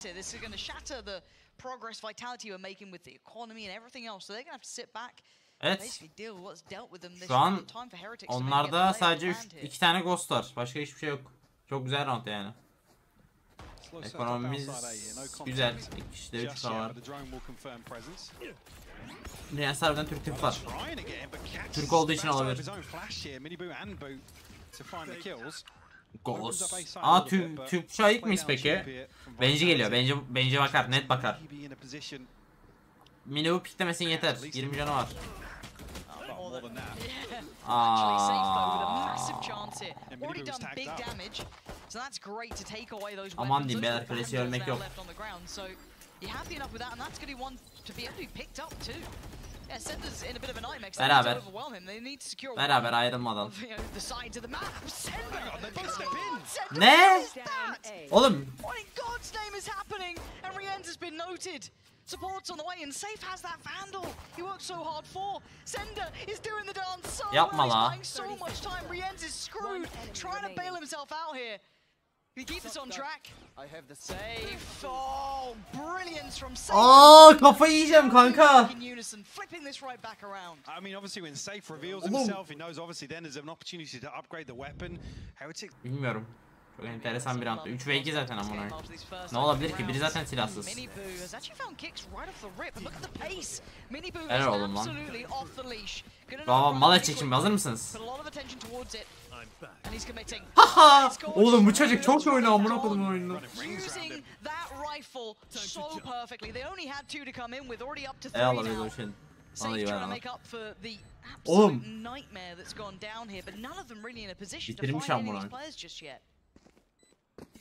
here. This is going to shatter the progress, vitality we're making with the economy and everything else. So they're going to have to sit back. Evet. Şu an onlarda sadece 2 tane ghost var. Başka hiçbir şey yok. Çok güzel round yani. Ekonomimiz güzel. İlk kişide 3 var. Dünya harbiden Türk var. Türk olduğu için olabilir. Ghost. Aa, Türk şahit miyiz peki? Benci geliyor. Benci bakar. Net bakar. Mini bu piklemesin yeter. 20 canı var. Aman diyeyim beyler, kalesi ölmek yok. Beraber ayrılmadan. Ne? Oğlum. Supports on the way and Safe has that vandal. He worked so hard for. Sender is doing the dance so well. He's buying so much time. Rienz is screwed, trying to bail himself out here. He keeps us on track. I have the Safe. Oh, brilliance from Safe. Oh, kafayı yiyeceğim kanka. In unison, flipping this right back around. I mean, obviously when Safe reveals himself, he knows obviously then there's an opportunity to upgrade the weapon. Heretic. Bilmiyorum. Çok enteresan bir round. 3 ve 2 zaten amına. Ne olabilir ki? Biri zaten silahsız. Helal oğlum lan. Baba mala çekim, hazır mısınız? Haha! Oğlum bu çocuk çok oynuyor amına koydum oyunu. Eyvallah bir dostum. Bana iyi ver. Oğlum. Bitirmiş amına.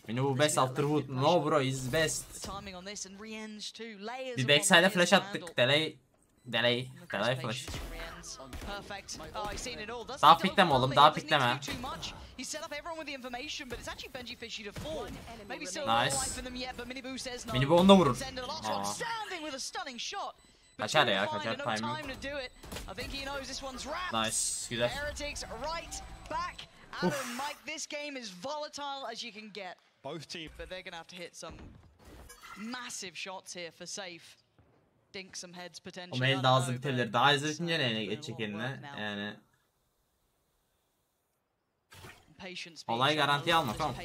Beni bu best after Woot. No bro, is best. Bir backside'e flash attık. Delay flash. Daha pikleme oğlum, daha pikleme. Nice. Mini bu onda vurur. Kaçar ya, kaçar timing. Nice, güzel. Both teams, but they're gonna have to hit some massive shots here for Safe. Dink some heads potentially. O mail daha hızlı bitebilir. Daha hızlı bitince neyine geçecek eline? Yani olay garantiye almak ama.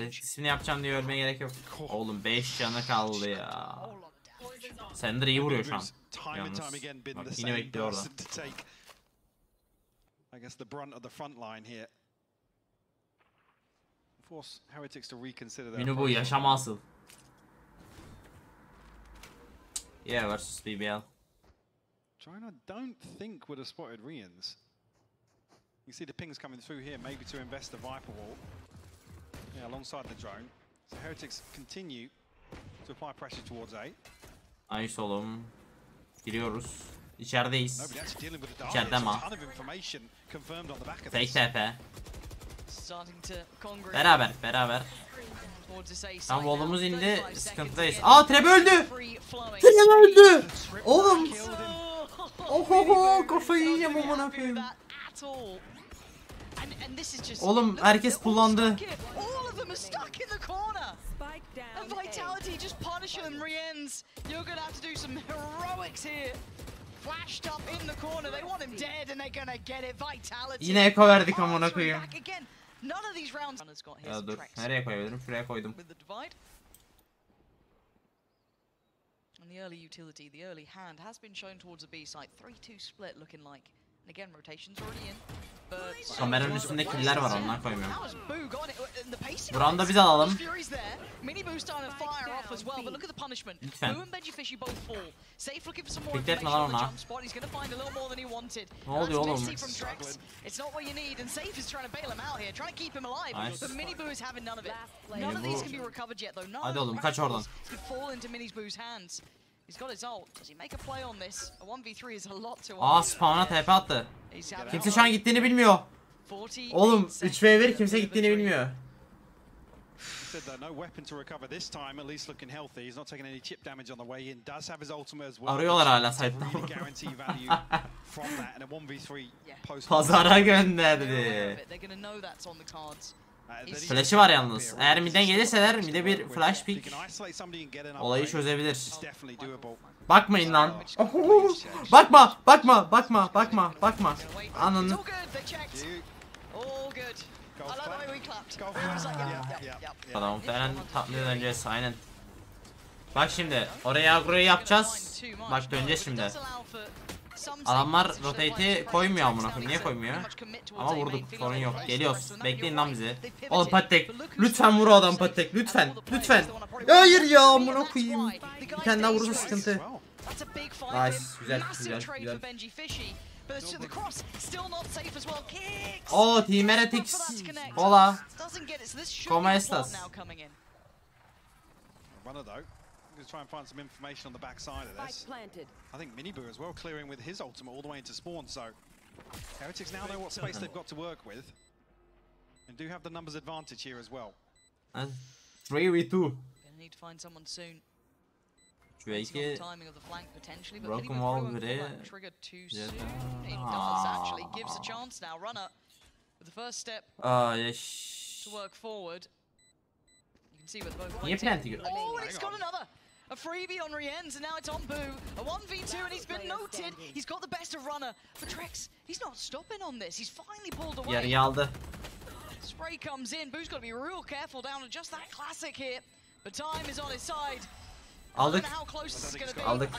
İsmini yapacağım diye ölmeye gerek yok. Oğlum 5 canı kaldı ya. Sender iyi vuruyor şu an. Yalnız. Bak yine bekliyor orada. I guess the brunt of the front line here. Mini bu yaşama asıl. Yeah, versus BBL. China don't think would have spotted Rians. You see the pings coming through here, maybe to invest the Viper wall. Yeah, alongside the drone. So Heretics continue to apply pressure towards A. Nice oğlum. Giriyoruz. İçerideyiz. İçeride ama. Fake TP. Beraber. Tam volumuz indi, sıkıntıdayız. Aa, trap öldü. Trap öldü. Oğlum. Ohoho, kafayı yiyeceğim amına koyayım. Oğlum herkes kullandı. Yine eko verdik amına koyayım. Ya dur, nereye koyabilirim? Şuraya koydum. And the early utility, the early hand has been shown towards a B site. 3-2 split looking like. And again, rotations already in. Kameranın üstünde killer var, ondan koymuyorum. Buranı da biz alalım. Lütfen. Bekletme lan ona. Ne oluyor oğlum? Nice. Hadi oğlum kaç oradan. Aa, spawn'a TP attı. Kimse şu an gittiğini bilmiyor. Oğlum 3v1 kimse gittiğini bilmiyor. Arıyorlar hala site'dan. Pazara gönderdi. Flash'ı var yalnız. Eğer midden gelirseler mid'e bir flash pick olayı çözebilir. Bakmayın lan. Bakma. Ananı. Adam muhtemelen tatlıdan öncesi aynen. Bak şimdi oraya agro'yu yapacağız. Bak döneceğiz şimdi. Adamlar rotate'i koymuyor amına koyayım. Niye koymuyor? Ama vurduk. Sorun yok. Geliyoruz. Bekleyin lan bizi. Oğlum patek. Lütfen vur o adam patek. Lütfen. Hayır ya amına koyayım. Bir tane daha vurursa sıkıntı. Nice. Güzel. Oh, Team Heretics. Hola. ¿Cómo estás? To try and find some information on the backside of this. I think Miniboo as well clearing with his ultimate all the way into spawn, so Heretics now know what space they've got to work with and do have the numbers advantage here as well. 3v2. Gonna need to find someone soon. Belki Broken Wall biri. Actually gives a chance now. Runner with the first step to work forward. You can see where the both. Niye planti gör? Oh, and he's got another. A freebie on Rienz, and now it's on Boo. A 1v2, and he's been noted. He's got the best of Runner. But Trex, he's not stopping on this. He's finally pulled away. Yarıyı aldı. Spray comes in. Boo's got to be real careful down to just that classic here. But time is on his side. Aldık. Aldık.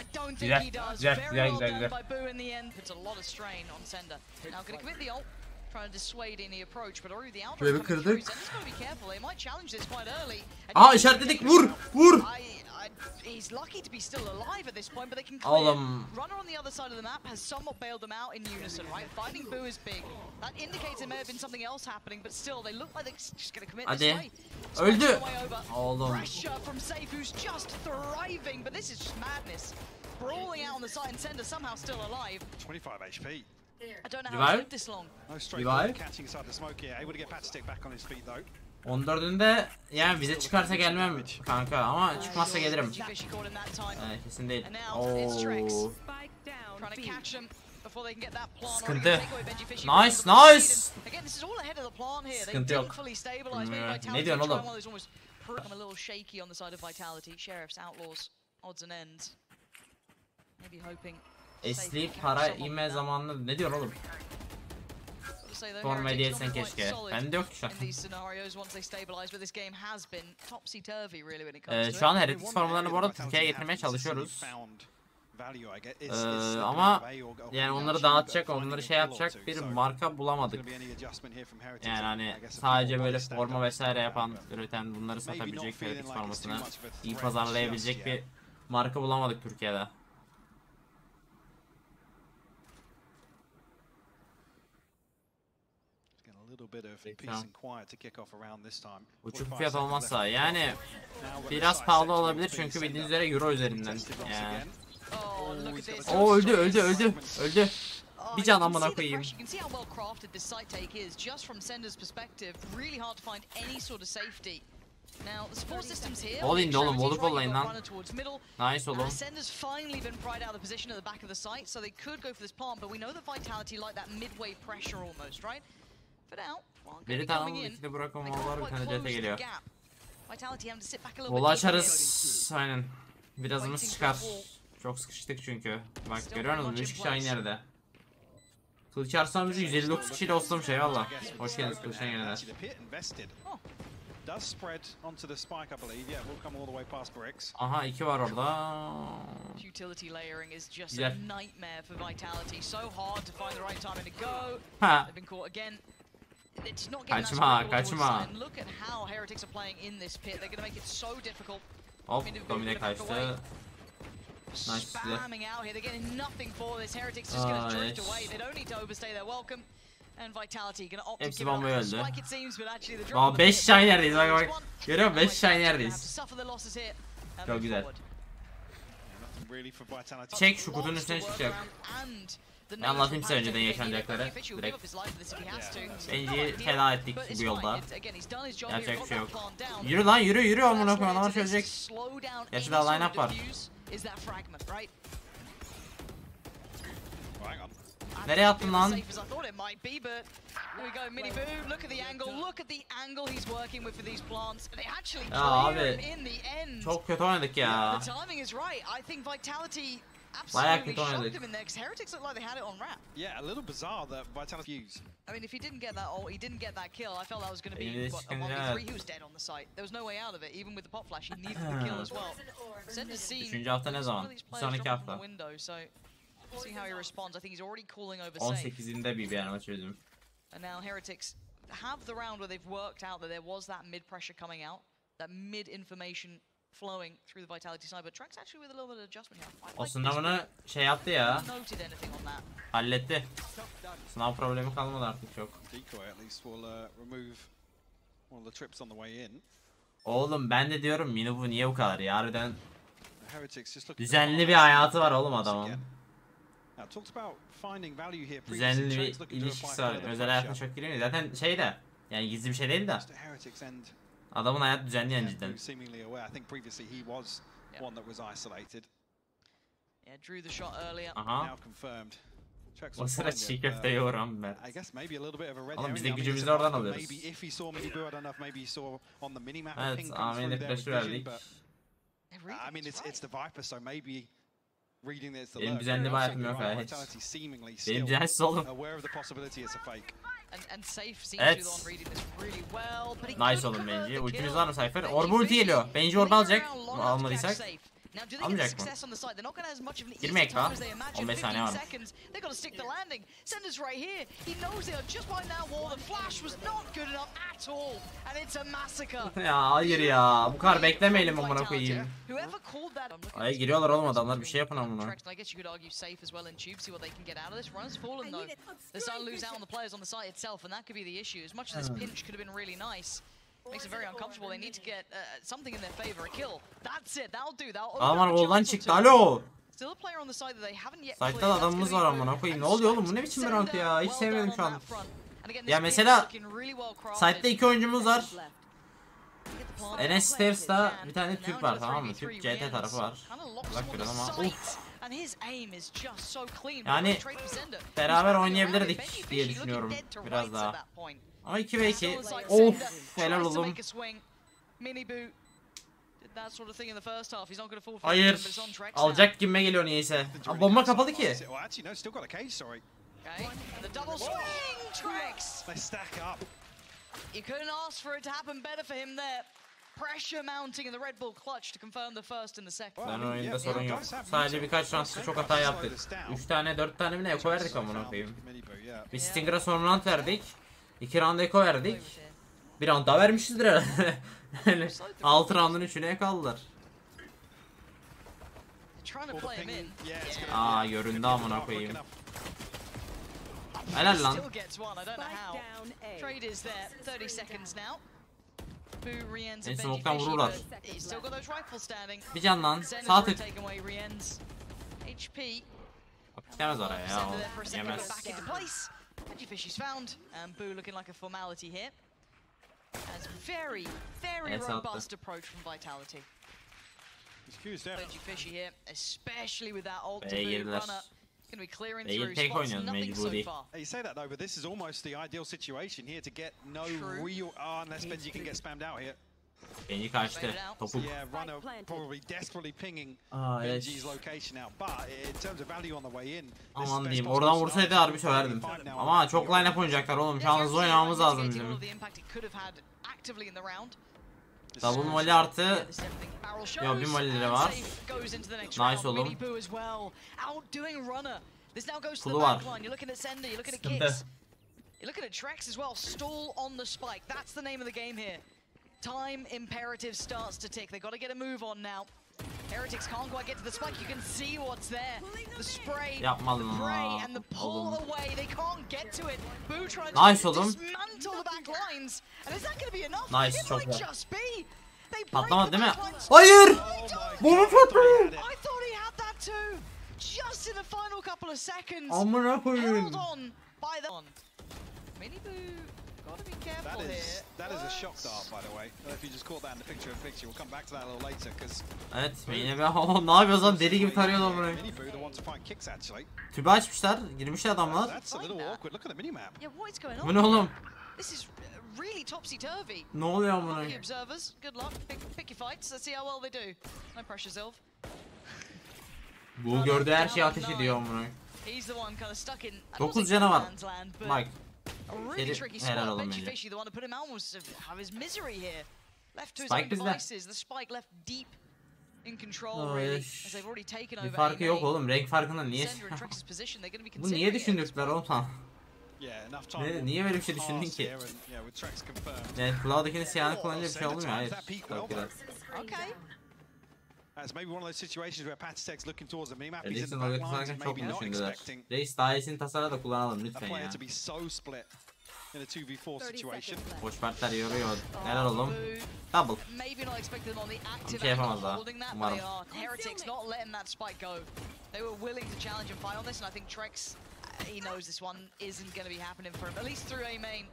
Güzel. Güzel. By Boo in the end. Puts a lot of strain on Sender. Now going to commit the ult. Trying to dissuade any approach, but already the outer coming through. Sender's got to be careful. They might challenge this quite early. Aa işaretledik. Vur. He's lucky to be still alive at this point, but they can clear. Runner on the other side of the map has somewhat bailed them out in unison, right? Finding Boo is big. That indicates there may have been something else happening, but still they look like they're just going to commit this way. Öldü. Oğlum. Pressure from Safe, who's just thriving, but this is just madness. Brawling out on the side and Sender somehow still alive. 25 HP. I don't know how it's lived this long. No straight catching inside the smoke here. Able to get Patstick back on his feet though. 14'ünde yani vize çıkarsa gelmem kanka ama çıkmazsa gelirim. Kesin değil. Oo. Sıkıntı. Nice. Sıkıntı yok. Ne diyorsun oğlum? Esli para inme zamanında ne diyorsun oğlum? Form hediye etsen keşke. Bende yok şu an. Şu an Heretics formlarını bu arada Türkiye'ye getirmeye çalışıyoruz. Ama yani onları dağıtacak, onları şey yapacak bir marka bulamadık. Yani hani sadece böyle forma vesaire yapan, üreten, bunları satabilecek Heretics formasını iyi pazarlayabilecek bir marka bulamadık Türkiye'de. Uçuk fiyat olmazsa yani biraz pahalı olabilir çünkü bildiğiniz üzere euro üzerinden yani. O öldü. Bir can amına koyayım. Bol indi oğlum, bolu kollayın lan. Nice oğlum. Biri tamam, ikili bırakamam var, bir tane CT geliyor. Bolu açarız, aynen. Birazımız çıkar. Çok sıkıştık çünkü. Bak görüyor musunuz? 3 kişi aynı yerde. Kılıç arsan bizi 159 kişiyle ostlamış eyvallah. Hoş geldiniz Kılıç'ın yerine. Aha 2 var orada. Güzel. Ha. Kaçma. Hop, domine kaçtı. Nice. Hepsi bombayı öldü. Aa 5 shine neredeyiz bak. Görüyor musun? 5 shine neredeyiz. Çok güzel. Çek şu kutunun üstüne çıkacak. Ben anlatayım size önceden yaşanacakları. Direkt. Bence feda ettik bu yolda. Yapacak bir şey yok. Yürü lan yürü amına koyayım, adamlar çözecek. Gerçi daha line up var. Nereye attın lan? Ya abi çok kötü oynadık ya. Bayağı kötü oynadık. Yeah, a little bizarre that Vitality used. I mean, if he didn't get that ult, he didn't get that kill, I felt that was going to be a 1v3. He was dead on the site. There was no way out of it. Even with the pop flash, he needed the kill as well. Üçüncü hafta ne zaman? Sonraki hafta. See how he responds. I think he's already calling over safe. 18'inde bir maç çözdüm. And now Heretics have the round where they've worked out that there was that mid pressure coming out, that mid information flowing through the Vitality side, but Trax actually with a little bit of adjustment here. O sınavını şey yaptı ya. Noted anything on that. Halletti. Sınav problemi kalmadı artık çok. Decoy at least will remove one of the trips on the way in. Oğlum ben de diyorum Minu bu niye bu kadar ya, harbiden Heretics just düzenli bir hayatı var oğlum adamın. Düzenli bir ilişkisi var. Özel hayatına çok giriyor. Zaten şey de yani gizli bir şey değil de. Adamın hayat düzenli yani cidden. Aha. O sıra çiğ köfte yoğuran ben. Oğlum biz de gücümüzü oradan alıyoruz. Evet, Ame'ye flash'ı verdik. Benim düzenli bir hayatım yok ya hiç. Benim düzensiz oğlum. Evet. Nice oğlum Benji. Ultimiz var mı Cypher? Orba ulti geliyor. Benji orba alacak. Almadıysak. Almayacak mı? Girmeyek ha. 15 saniye var. Ya hayır ya. Bu kadar beklemeyelim amına koyayım. Ay giriyorlar oğlum adamlar, bir şey yapın amına. Makes it very uncomfortable. They need to get something in their favor, a kill. That's it. That'll do. That'll Adamlar goldan çıktı. Alo. Still a player on the side that they haven't yet. Site'da adamımız var amına koyayım. Ne oluyor oğlum? Bu ne biçim bir rank ya? Hiç sevmedim şu an. Ya mesela site'da 2 oyuncumuz var. Enes Stairs'ta bir tane Türk var, tamam mı? Türk CT tarafı var. Bak biraz ama uff. Yani beraber oynayabilirdik diye düşünüyorum biraz daha. Ama 2 ve 2. Of, helal oğlum. Hayır. Alacak gibime geliyor niyeyse. Aa, bomba kapalı ki. Ben oyunda sorun yok. Sadece birkaç şanslı çok hata yaptık. 3 tane 4 tane mi ne eko verdik amına koyayım. Bir Stinger'a son round verdik. 2 round eko verdik. Bir round daha vermişizdir herhalde. 6 round'un 3'üne kaldılar. Aa göründü amına koyayım. Helal lan. Beni smoke'tan vururlar. Bir can lan. Sağ tık. Bak gidemez oraya ya. O yemez. Fishy's found, and Boo looking like a formality here. Has very robust approach from Vitality. Fishy here, especially with that ult to Boo runner. Gonna be clearing through spots, nothing so far. You say that though, but this is almost the ideal situation here to get no real unless Benji can get spammed out here. Benji kaçtı. Topuk. Yeah, runner probably desperately pinging Benji's location out, but in terms of value on the way in. Aman diyeyim, oradan vursaydı harbi söverdim. Ama çok line-up oynayacaklar oğlum. Şu an hızlı oynamamız lazım bizim. Double molly artı. Yok bir molly'leri var. Nice oğlum. Pulu var. Sıkıntı. Time imperative starts to tick. They got to get a move on now. Heretics can't quite get to the spike. You can see what's there. The spray, the spray, and the pull away. They can't get to it. Boo trying to dismantle the back lines. And is that going to be enough? Nice, it might just be. Patlamadı değil mi? Hayır! Bunu patladı. I thought he had that too. Just in the final couple of seconds. Amına koyayım. Held on by the Mini Boo. That is a shock dart, by the way. If you just caught that in the picture, we'll come back to that a little later because. Evet, yine ne yapıyoruz lan, deli gibi tarıyorlar burayı. Tübe açmışlar, girmişler adamlar. Bu ne oğlum? Ne oluyor amına? Bu gördüğü her şeyi ateş ediyor amına. 9 canı var. Bak. Helal olun bence. Spike bizde. Bir farkı yok oğlum. Renk farkında niye? Bu niye düşündükler oğlum tam? Niye böyle bir şey düşündün ki? Yani Cloud'dakinin siyahını kullanınca bir şey olmuyor. Hayır. Edison oraya kullanırken çok mu düşündüler? Reis daha iyisini tasarla da kullanalım lütfen ya. Boş partlar yoruyor. Neler oğlum? Double. Bir şey yapamaz daha. Umarım. He knows this one isn't going to be happening for him, at least through A main.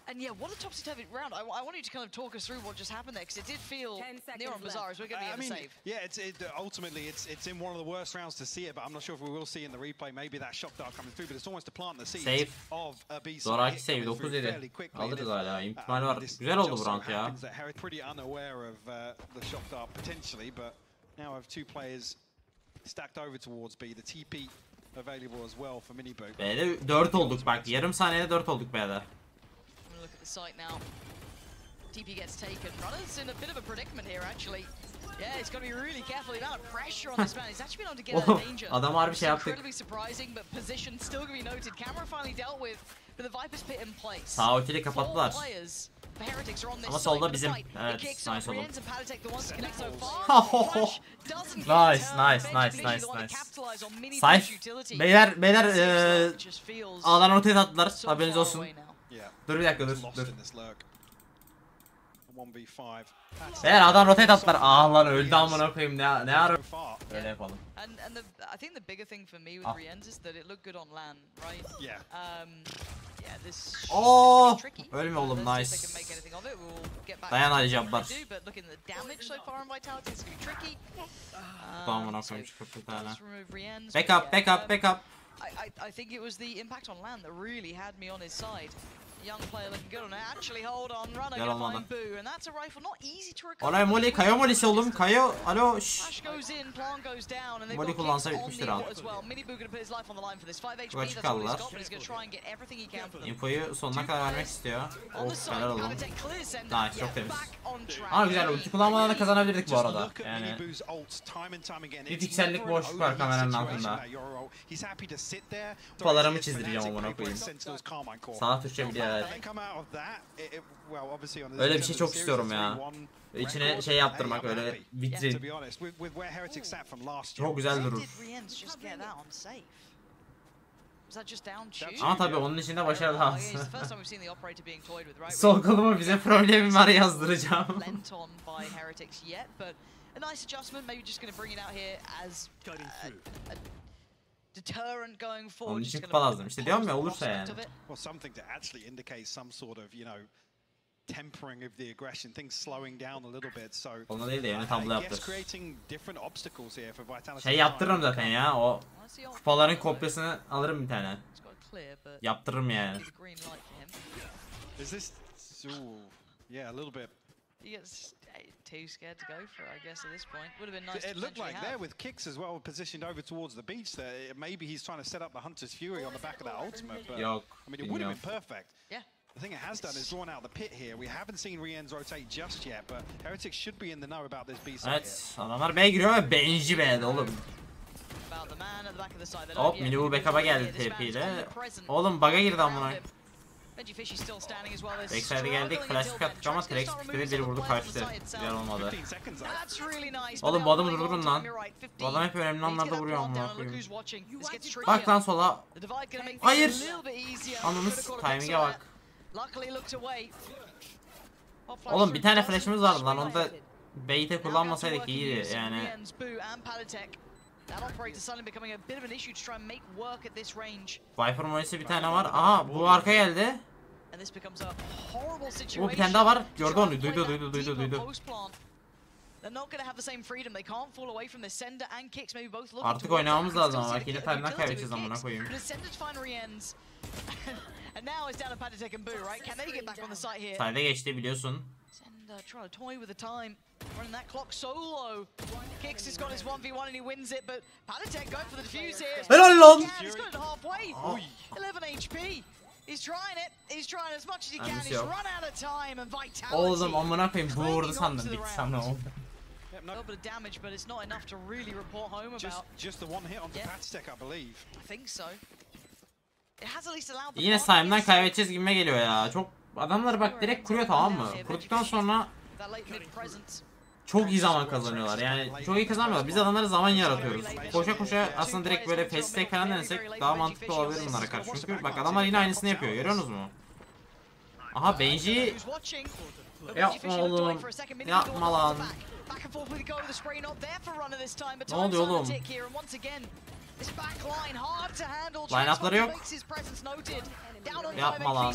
And yeah, what a topsy-turvy round. I want you to kind of talk us through what just happened there, because it did feel near on bizarre as we're going to be able to save. Yeah, ultimately it's in one of the worst rounds to see it, but I'm not sure if we will see in the replay. Maybe that shock dart coming through, but it's almost to plant the seeds of a B side. Zoraki save 9-7. Alırız hala. İhtimal var. Güzel oldu bu round ya. Pretty unaware of the shock dart potentially, but now have two players stacked over towards B. The TP available as well for mini boot. B'de 4 olduk bak. Yarım saniyede 4 olduk B'de. Look at the site now. TP gets taken. Runner's in a bit of a predicament here actually. Yeah, he's got to be really careful. The amount of pressure on this man. He's actually been able to get out of danger. Adam harbi şey yaptık. Incredibly surprising, but position still going to be noted. Camera finally dealt with the Viper's pit in place. Sağ ultiyle kapattılar. Ama solda bizim. Evet, nice oğlum. Nice. Sayf. Beyler A'dan rotate attılar. Haberiniz olsun. Dur bir dakika dur. Beyler A'dan rotate attılar. Ah lan öldü amına koyayım ne ara. Öyle yapalım. And I think the bigger thing for me with Rienz is that it looked good on LAN, right? Yeah. Yeah, this ölme oğlum nice. Dayan Ali Cabbar. Tamam koyayım çıkıp bir tane. Backup. I think it was the impact on LAN that really had me on his side. Young player looking good on it. Actually hold on, runner gonna find Boo, and that's a rifle not easy to recover. Olay Molly, Kayo Molly'si oğlum. Kayo, alo şşş. Molly kullansa bitmiştir round. Bu açık kaldılar. Infoyu sonuna kadar vermek istiyor. Of helal oğlum. Nice, çok temiz. Ama güzel, ulti kullanmadan da kazanabilirdik bu arada. Yani bir piksellik boşluk var kameranın altında. Kupalarımı çizdireceğim amına koyayım. Sana Türkçe biliyor. Öyle bir şey çok istiyorum ya. İçine şey yaptırmak öyle vitrin. Çok güzel durur. Ama tabii onun için de başarı lazım. Sol kolumu bize problemim var yazdıracağım. Onun için kupa lazım. İşte diyorum ya olursa yani. Tempering of the aggression, things slowing down a little bit. So onu değil de yani tablo yaptır. Şey şey yaptırırım zaten ya o kupaların kopyasını alırım bir tane. Yaptırırım yani. Is this yeah, a little bit. He gets too scared to go for it, I guess, at this point. Would have been nice. It looked like there with kicks as well, positioned over towards the beach there. Maybe he's trying to set up the Hunter's Fury on the back of that ultimate, but yok, I mean, it would have been perfect. Yeah. The thing it has done is drawn out the pit here. We haven't seen Rienz rotate just yet, but Heretics should be in the know about this B side. Evet, adamlar B'ye giriyor ve beğenci B'de oğlum. Hop, mini bu backup'a geldi TP ile. Oğlum bug'a girdi amına. Backside'e geldik, flash pick attık ama Trex pick'te bir vurdu kaçtı. Güzel olmadı. Oğlum bu adamı durdurun lan. Bu adam hep önemli anlarda vuruyor amına koyayım. Bak lan sola. Hayır. Anladınız, timing'e bak. Oğlum bir tane flash'ımız vardı lan, onu da bait'e kullanmasaydık iyiydi yani. Viper Mois'i bir tane var. Aha bu arka geldi. And this becomes a horrible O situation. bir tane daha var. Gördü onu. Duydu. They're not going to have the same freedom. They can't fall away from this. Sender and Kicks maybe both looking. Artık oynamamız lazım ama bak yine time'dan kaybedeceğiz amına koyayım. But Sender's find reends. And now it's down to Patatek and Boo, right? Can they get back on the site here? Side'e geçti biliyorsun. Sender trying to toy with the time. Running that clock so low. Kicks has got his 1v1 and he wins it, but Patatek going for the defuse here. Helal lan. He's got it halfway. 11 HP. He's trying it. He's trying as much as he can. He's run out of time and vitality. Oğlum amına koyayım vurdu sandım bitti sandım oldu. A little bit of damage, but it's not enough to really report home about. Just the one hit on Patatek, I believe. I think so. It has at least allowed the Yine sayımdan kaybedeceğiz gibime geliyor ya. Çok adamlar bak direkt kuruyor tamam mı? Kurduktan sonra çok iyi zaman kazanıyorlar. Yani çok iyi kazanmıyorlar. Biz adamlara zaman yaratıyoruz. Koşa koşa aslında direkt böyle fast take falan denesek daha mantıklı olabilir bunlara karşı. Çünkü bak adamlar yine aynısını yapıyor. Görüyorsunuz mu? Aha Benji. Yapma oğlum. Yapma lan. Ne oluyor oğlum? Line-up'ları yok. Yapma lan.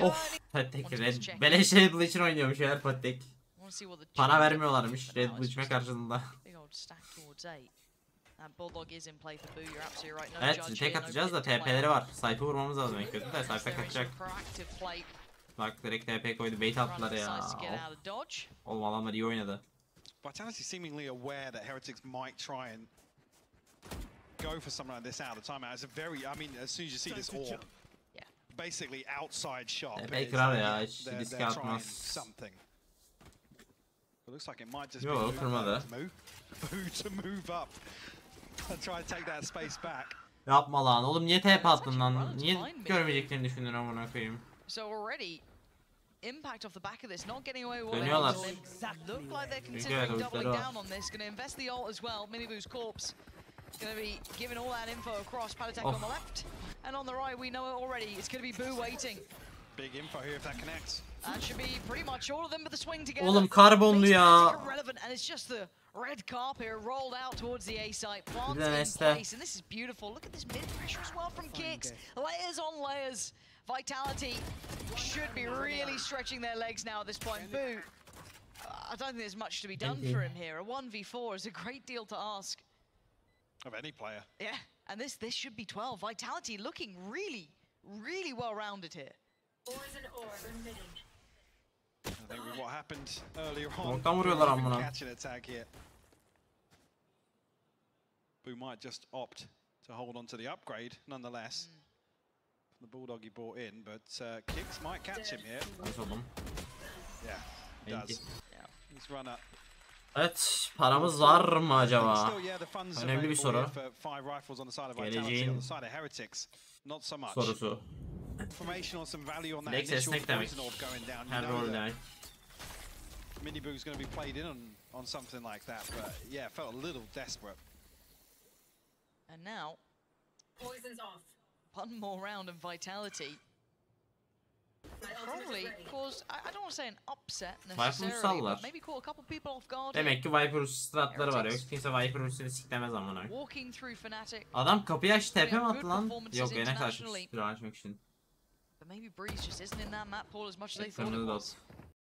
Of, Patek Red. Beleş Red Bull için oynuyormuş ya Patek. Para vermiyorlarmış Red Bull içme karşılığında. Evet, tek atacağız da TP'leri var. Sayfa vurmamız lazım en kötü de sayfa kaçacak. Bak direkt TP koydu, bait attılar ya. Oğlum adamlar iyi oynadı. Vitality seemingly aware that Heretics might try and go for something like this out of the timeout. It's a very, I mean, as soon as you see this orb, basically outside shot. TP kırar ya, hiç riske atmaz. Something. It looks like it might just Yo, kırmadı. To move up and try to take that space back. Yapma lan. Oğlum niye TP attın lan? Niye görmeyeceklerini düşündün amına koyayım? Impact off the back of this, not getting away with Dönüyorlar. look like they're considering doubling down on this. Going to invest the ult as well. Miniboo's corpse going to be giving all that info across. Patatek on the left, and on the right we know it already. It's going to be Boo waiting. Big info here if that connects. That should be pretty much all of them, but the swing together. Oğlum karbonlu ya. Irrelevant, and it's just the red carp here rolled out towards the A site. Plants in place, and this is beautiful. Look at this mid pressure as well from Kicks. Layers on layers. Vitality should be really stretching their legs now at this point. Boo, I don't think there's much to be done for him here. A 1v4 is a great deal to ask. Of any player. Yeah, and this should be 12. Vitality looking really well rounded here. I think with what happened earlier on, Ortadan vuruyorlar amına. catching a tag here. Boo might just opt to hold on to the upgrade nonetheless. The Bulldog he brought in, but Kicks might catch him here. Yeah, he does. He's run up. Evet, paramız var mı acaba? Önemli bir soru. Geleceğin sorusu. Lex esnek demek. Her rol demek. Miniboo's going to be played in on something like that, but yeah, felt a little desperate. And now, poison's off. One more round of Vitality. Probably cause, I don't want to say an upset necessarily, but maybe call a couple people off guard. Demek ki Viper stratları var. Yoksa kimse Viper üstüne siklemez amına. Adam kapıyı aç TP mi attı lan? Yok gene karşı açmak için. But maybe Breeze just isn't in that map pool as much as they thought it was.